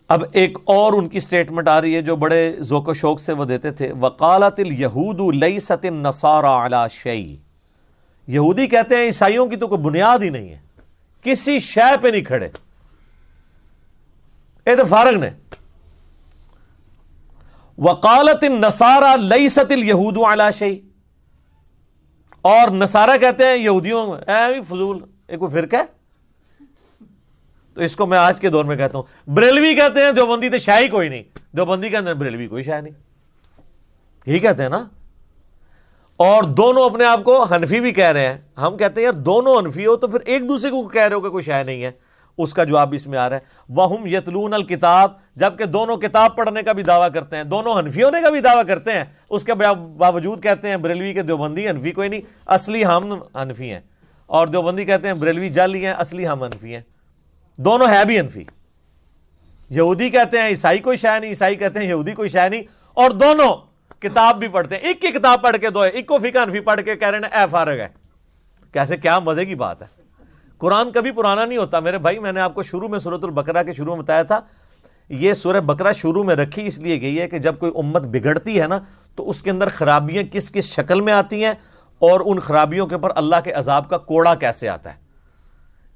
اب ایک اور ان کی سٹیٹمنٹ آ رہی ہے جو بڑے ذوق و شوق سے وہ دیتے تھے، وقالت الیہود لیست النصارى علی شیء، یہودی کہتے ہیں عیسائیوں کی تو کوئی بنیاد ہی نہیں ہے، کسی شے پہ نہیں کھڑے، اے تو فارغ نے۔ وقالت النصارى لیست الیہود علی شیء، اور نصارہ کہتے ہیں یہودیوں اے فضول، ایک کوئی فرقہ ہے؟ تو اس کو میں آج کے دور میں کہتا ہوں، بریلوی کہتے ہیں دیوبندی تو شے ہی کوئی نہیں، دیوبندی کے اندر بریلوی کوئی شے نہیں، یہی کہتے ہیں نا۔ اور دونوں اپنے آپ کو حنفی بھی کہہ رہے ہیں، ہم کہتے ہیں یار دونوں حنفی ہو تو پھر ایک دوسرے کو کہہ رہے ہو کہ کوئی شے نہیں ہے۔ اس کا جواب اس میں آ رہا ہے، وَهُمْ يَتْلُونَ الْكِتَابَ، جبکہ دونوں کتاب پڑھنے کا بھی دعویٰ کرتے ہیں، دونوں حنفی ہونے کا بھی دعویٰ کرتے ہیں، اس کے باوجود کہتے ہیں بریلوی کے دیوبندی حنفی کوئی نہیں، اصلی ہم حنفی ہیں، اور دیوبندی کہتے ہیں بریلوی جعلی ہیں، اصلی ہم حنفی ہیں، دونوں ہے بھی حنفی۔ یہودی کہتے ہیں عیسائی کوئی شے نہیں، عیسائی کہتے ہیں یہودی کوئی شے نہیں، اور دونوں کتاب بھی پڑھتے ہیں، ایک کی کتاب پڑھ کے دو ہے، ایک کو فقہ حنفی پڑھ کے کہہ رہے ہیں اے فارغ ہے۔ کیسے، کیا مزے کی بات ہے۔ قرآن کبھی پرانا نہیں ہوتا میرے بھائی، میں نے آپ کو شروع میں سورۃ البقرہ کے شروع میں بتایا تھا، یہ سورہ بقرہ شروع میں رکھی اس لیے گئی ہے کہ جب کوئی امت بگڑتی ہے نا تو اس کے اندر خرابیاں کس کس شکل میں آتی ہیں، اور ان خرابیوں کے اوپر اللہ کے عذاب کا کوڑا کیسے آتا ہے۔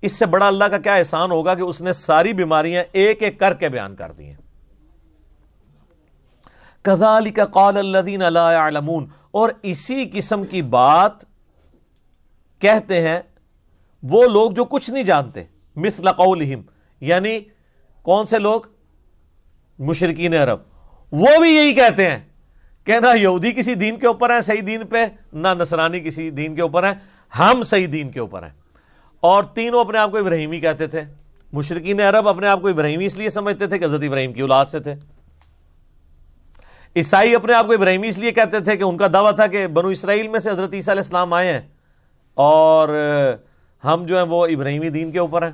اس سے بڑا اللہ کا کیا احسان ہوگا کہ اس نے ساری بیماریاں ایک ایک کر کے بیان کر دی ہیں۔ کذالک قال الذین لا یعلمون، اور اسی قسم کی بات کہتے ہیں وہ لوگ جو کچھ نہیں جانتے، مثل قولہم، یعنی کون سے لوگ؟ مشرکین عرب، وہ بھی یہی کہتے ہیں کہ نہ یہودی کسی دین کے اوپر ہیں صحیح دین پہ، نہ نصرانی کسی دین کے اوپر ہیں، ہم صحیح دین کے اوپر ہیں۔ اور تینوں اپنے آپ کو ابراہیمی کہتے تھے۔ مشرکین عرب اپنے آپ کو ابراہیمی اس لیے سمجھتے تھے کہ حضرت ابراہیم کی اولاد سے تھے۔ عیسائی اپنے آپ کو ابراہیمی اس لیے کہتے تھے کہ ان کا دعویٰ تھا کہ بنو اسرائیل میں سے حضرت عیسیٰ علیہ السلام آئے ہیں، اور ہم جو ہیں وہ ابراہیمی دین کے اوپر ہیں۔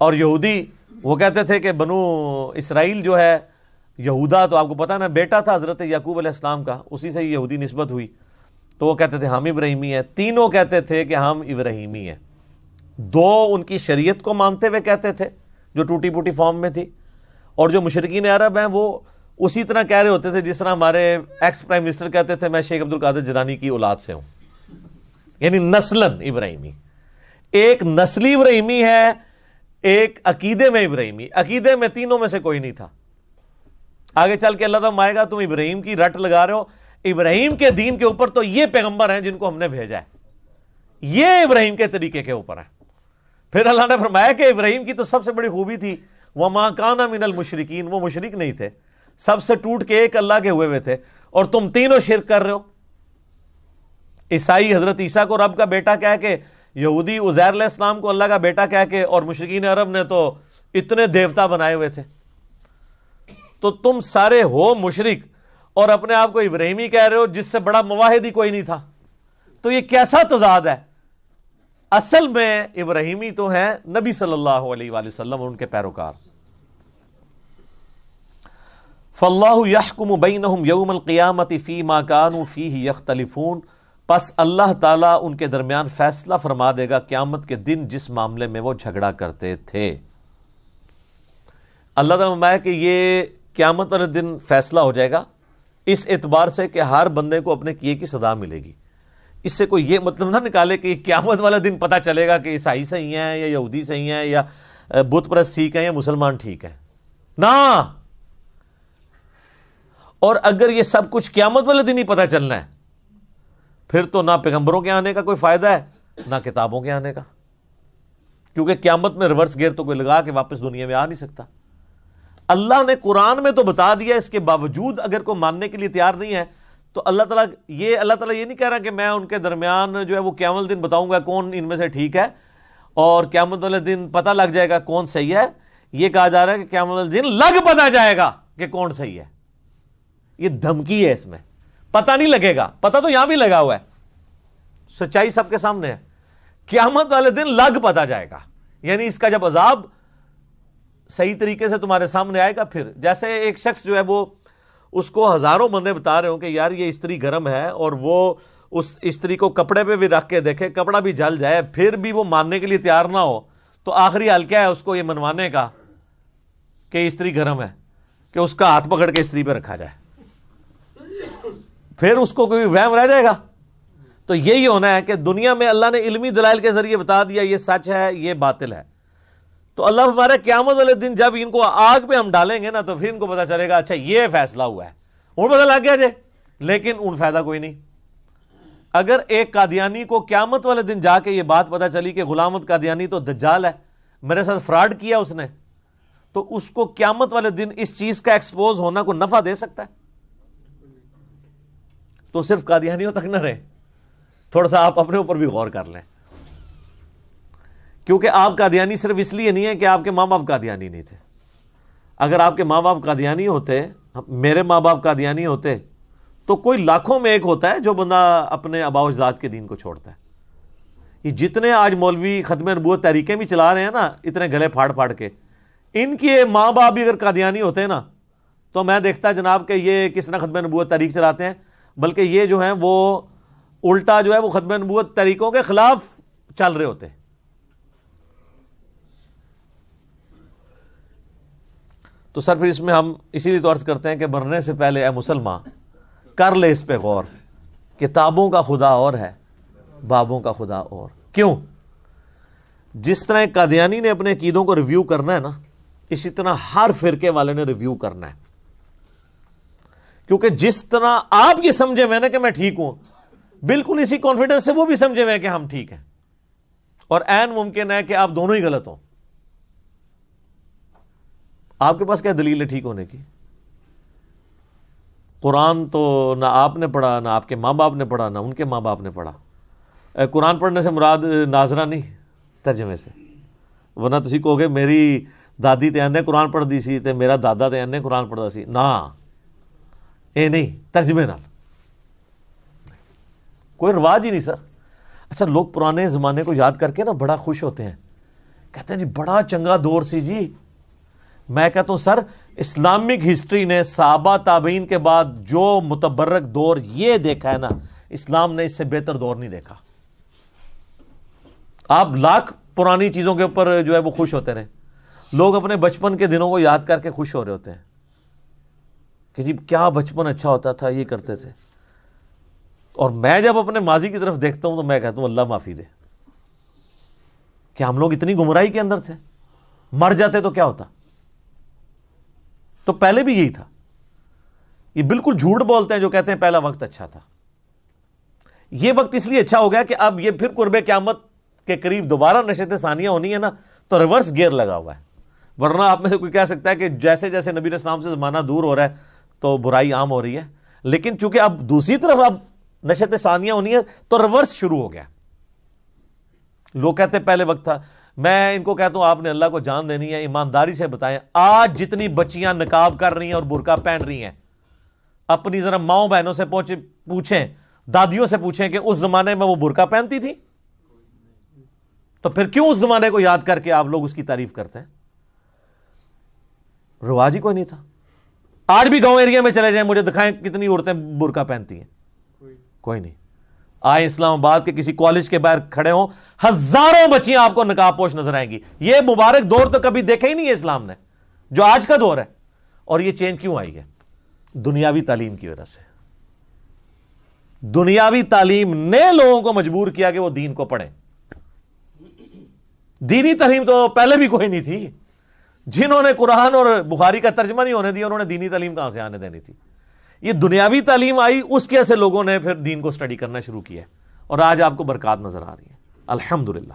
اور یہودی وہ کہتے تھے کہ بنو اسرائیل جو ہے، یہودا تو آپ کو پتہ نا بیٹا تھا حضرت یعقوب علیہ السلام کا، اسی سے یہودی نسبت ہوئی، تو وہ کہتے تھے ہم ابراہیمی ہیں۔ تینوں کہتے تھے کہ ہم ابراہیمی ہیں، دو ان کی شریعت کو مانتے ہوئے کہتے تھے جو ٹوٹی پوٹی فارم میں تھی، اور جو مشرکین عرب ہیں وہ اسی طرح کہہ رہے ہوتے تھے جس طرح ہمارے ایکس پرائم منسٹر کہتے تھے میں شیخ عبد القادر جیلانی کی اولاد سے ہوں، یعنی نسلاً ابراہیمی۔ ایک نسلی ابراہیمی ہے، ایک عقیدے میں ابراہیمی۔ عقیدے میں تینوں میں سے کوئی نہیں تھا۔ آگے چل کے اللہ تعالیٰ آئے گا تم ابراہیم کی رٹ لگا رہے ہو، ابراہیم کے دین کے اوپر تو یہ پیغمبر ہیں جن کو ہم نے بھیجا ہے، یہ ابراہیم کے طریقے کے اوپر ہیں۔ پھر اللہ نے فرمایا کہ ابراہیم کی تو سب سے بڑی خوبی تھی وَمَا كَانَ مِنَ الْمُشْرِكِينَ، وہ مشرک نہیں تھے، سب سے ٹوٹ کے ایک اللہ کے ہوئے تھے، اور تم تینوں شرک کر رہے ہو۔ عیسائی حضرت عیسیٰ کو رب کا بیٹا کہہ کے، یہودی عزیر علیہ السلام کو اللہ کا بیٹا کہہ کے، اور مشرکین عرب نے تو اتنے دیوتا بنائے ہوئے تھے۔ تو تم سارے ہو مشرک اور اپنے آپ کو ابراہیمی کہہ رہے ہو جس سے بڑا مواحد ہی کوئی نہیں تھا، تو یہ کیسا تضاد ہے؟ اصل میں ابراہیمی تو ہیں نبی صلی اللہ علیہ وآلہ وسلم اور ان کے پیروکار۔ فاللہ یحکم بینہم یوم القیامت فیما کانوا فیہ یختلفون، پس اللہ تعالیٰ ان کے درمیان فیصلہ فرما دے گا قیامت کے دن جس معاملے میں وہ جھگڑا کرتے تھے۔ اللہ تعالیٰ فرمایا کہ یہ قیامت والے دن فیصلہ ہو جائے گا اس اعتبار سے کہ ہر بندے کو اپنے کیے کی سزا ملے گی۔ اس سے کوئی یہ مطلب نہ نکالے کہ قیامت والا دن پتہ چلے گا کہ عیسائی صحیح ہیں یا یہودی صحیح ہیں یا بت پرست ٹھیک ہیں یا مسلمان ٹھیک ہیں، نہ۔ اور اگر یہ سب کچھ قیامت والے دن ہی پتہ چلنا ہے پھر تو نہ پیغمبروں کے آنے کا کوئی فائدہ ہے نہ کتابوں کے آنے کا، کیونکہ قیامت میں ریورس گیئر تو کوئی لگا کے واپس دنیا میں آ نہیں سکتا۔ اللہ نے قرآن میں تو بتا دیا، اس کے باوجود اگر کوئی ماننے کے لیے تیار نہیں ہے تو اللہ تعالیٰ یہ نہیں کہہ رہا کہ میں ان کے درمیان جو ہے وہ قیامت دن بتاؤں گا کون ان میں سے ٹھیک ہے، اور قیامت والے دن پتہ لگ جائے گا کون صحیح ہے۔ یہ کہا جا رہا ہے کہ قیامت والے دن لگ پتہ جائے گا کہ کون صحیح ہے۔ یہ دھمکی ہے، اس میں پتہ نہیں لگے گا، پتہ تو یہاں بھی لگا ہوا ہے، سچائی سب کے سامنے ہے۔ قیامت والے دن لگ پتہ جائے گا، یعنی اس کا جب عذاب صحیح طریقے سے تمہارے سامنے آئے گا، پھر جیسے ایک شخص جو ہے وہ اس کو ہزاروں بندے بتا رہے ہوں کہ یار یہ استری گرم ہے، اور وہ اس استری کو کپڑے پہ بھی رکھ کے دیکھے کپڑا بھی جل جائے پھر بھی وہ ماننے کے لیے تیار نہ ہو، تو آخری حل کیا ہے اس کو یہ منوانے کا؟ کہ استری گرم ہے کہ اس کا ہاتھ پکڑ کے استری پہ رکھا جائے، پھر اس کو کوئی وہم رہ جائے گا؟ تو یہی ہونا ہے کہ دنیا میں اللہ نے علمی دلائل کے ذریعے بتا دیا یہ سچ ہے یہ باطل ہے، تو اللہ ہمارے قیامت والے دن جب ان کو آگ پہ ہم ڈالیں گے نا تو پھر ان کو پتا چلے گا اچھا یہ فیصلہ ہوا ہے، ان پتہ لگ گیا جے، لیکن ان فائدہ کوئی نہیں۔ اگر ایک قادیانی کو قیامت والے دن جا کے یہ بات پتا چلی کہ غلام احمد قادیانی تو دجال ہے، میرے ساتھ فراڈ کیا اس نے، تو اس کو قیامت والے دن اس چیز کا ایکسپوز ہونا کو نفع دے سکتا ہے؟ تو صرف قادیانیوں تک نہ رہے، تھوڑا سا آپ اپنے اوپر بھی غور کر لیں، کیونکہ آپ قادیانی صرف اس لیے نہیں ہے کہ آپ کے ماں باپ قادیانی نہیں تھے۔ اگر آپ کے ماں باپ قادیانی ہوتے، میرے ماں باپ قادیانی ہوتے، تو کوئی لاکھوں میں ایک ہوتا ہے جو بندہ اپنے آباء و اجداد کے دین کو چھوڑتا ہے۔ یہ جتنے آج مولوی ختم نبوت تحریکیں بھی چلا رہے ہیں نا اتنے گلے پھاڑ پھاڑ کے، ان کے ماں باپ بھی اگر قادیانی ہوتے ہیں نا تو میں دیکھتا جناب کہ یہ کس طرح ختم نبوت تحریک چلاتے ہیں، بلکہ یہ جو ہیں وہ الٹا جو ہے وہ ختم نبوت تحریکوں کے خلاف چل رہے ہوتے ہیں۔ تو سر پھر اس میں ہم اسی لیے تو عرض کرتے ہیں کہ مرنے سے پہلے اے مسلمان کر لے اس پہ غور، کتابوں کا خدا اور ہے بابوں کا خدا اور۔ کیوں؟ جس طرح قادیانی نے اپنے عقیدوں کو ریویو کرنا ہے نا، اسی طرح ہر فرقے والے نے ریویو کرنا ہے، کیونکہ جس طرح آپ یہ سمجھے ہوئے نا کہ میں ٹھیک ہوں، بالکل اسی کانفیڈنس سے وہ بھی سمجھے ہوئے کہ ہم ٹھیک ہیں، اور عین ممکن ہے کہ آپ دونوں ہی غلط ہوں۔ آپ کے پاس کیا دلیل ہے ٹھیک ہونے کی؟ قرآن تو نہ آپ نے پڑھا، نہ آپ کے ماں باپ نے پڑھا، نہ ان کے ماں باپ نے پڑھا۔ قرآن پڑھنے سے مراد ناظرہ نہیں، ترجمے سے، ورنہ تسی کہو گے میری دادی تے انہیں قرآن پڑھ دی سی تے میرا دادا تے انہیں قرآن پڑھدا سی، نا اے نہیں، ترجمے نال کوئی رواج ہی نہیں سر۔ اچھا لوگ پرانے زمانے کو یاد کر کے نا بڑا خوش ہوتے ہیں، کہتے ہیں جی بڑا چنگا دور سی جی۔ میں کہتا ہوں سر اسلامک ہسٹری نے صحابہ تابعین کے بعد جو متبرک دور یہ دیکھا ہے نا، اسلام نے اس سے بہتر دور نہیں دیکھا۔ آپ لاکھ پرانی چیزوں کے اوپر جو ہے وہ خوش ہوتے رہے، لوگ اپنے بچپن کے دنوں کو یاد کر کے خوش ہو رہے ہوتے ہیں کہ جی کیا بچپن اچھا ہوتا تھا، یہ کرتے تھے۔ اور میں جب اپنے ماضی کی طرف دیکھتا ہوں تو میں کہتا ہوں اللہ معافی دے کہ ہم لوگ اتنی گمراہی کے اندر تھے، مر جاتے تو کیا ہوتا؟ تو پہلے بھی یہی تھا۔ یہ بالکل جھوٹ بولتے ہیں جو کہتے ہیں پہلا وقت اچھا تھا۔ یہ وقت اس لیے اچھا ہو گیا کہ اب یہ پھر قرب قیامت کے قریب دوبارہ نشست ثانیہ ہونی ہے نا، تو ریورس گیئر لگا ہوا ہے۔ ورنہ آپ میں سے کوئی کہہ سکتا ہے کہ جیسے جیسے نبی علیہ السلام سے زمانہ دور ہو رہا ہے تو برائی عام ہو رہی ہے، لیکن چونکہ اب دوسری طرف اب نشست ثانیہ ہونی ہے تو ریورس شروع ہو گیا۔ لوگ کہتے ہیں پہلے وقت تھا، میں ان کو کہتا ہوں آپ نے اللہ کو جان دینی ہے، ایمانداری سے بتائیں آج جتنی بچیاں نقاب کر رہی ہیں اور برقع پہن رہی ہیں، اپنی ذرا ماؤں بہنوں سے پوچھیں، دادیوں سے پوچھیں کہ اس زمانے میں وہ برقع پہنتی تھی؟ تو پھر کیوں اس زمانے کو یاد کر کے آپ لوگ اس کی تعریف کرتے ہیں؟ رواج ہی کوئی نہیں تھا۔ آج بھی گاؤں ایریا میں چلے جائیں مجھے دکھائیں کتنی عورتیں برقع پہنتی ہیں، کوئی نہیں۔ آئے اسلام آباد کے کسی کالج کے باہر کھڑے ہوں، ہزاروں بچیاں آپ کو نقاب پوش نظر آئیں گی۔ یہ مبارک دور تو کبھی دیکھا ہی نہیں ہے اسلام نے، جو آج کا دور ہے۔ اور یہ چینج کیوں آئی ہے؟ دنیاوی تعلیم کی وجہ سے۔ دنیاوی تعلیم نے لوگوں کو مجبور کیا کہ وہ دین کو پڑھیں۔ دینی تعلیم تو پہلے بھی کوئی نہیں تھی۔ جنہوں نے قرآن اور بخاری کا ترجمہ نہیں ہونے دیا انہوں نے دینی تعلیم کہاں سے آنے دینی تھی؟ یہ دنیاوی تعلیم آئی، اس کی وجہ سے لوگوں نے پھر دین کو سٹڈی کرنا شروع کیا، اور آج آپ کو برکات نظر آ رہی ہے الحمدللہ۔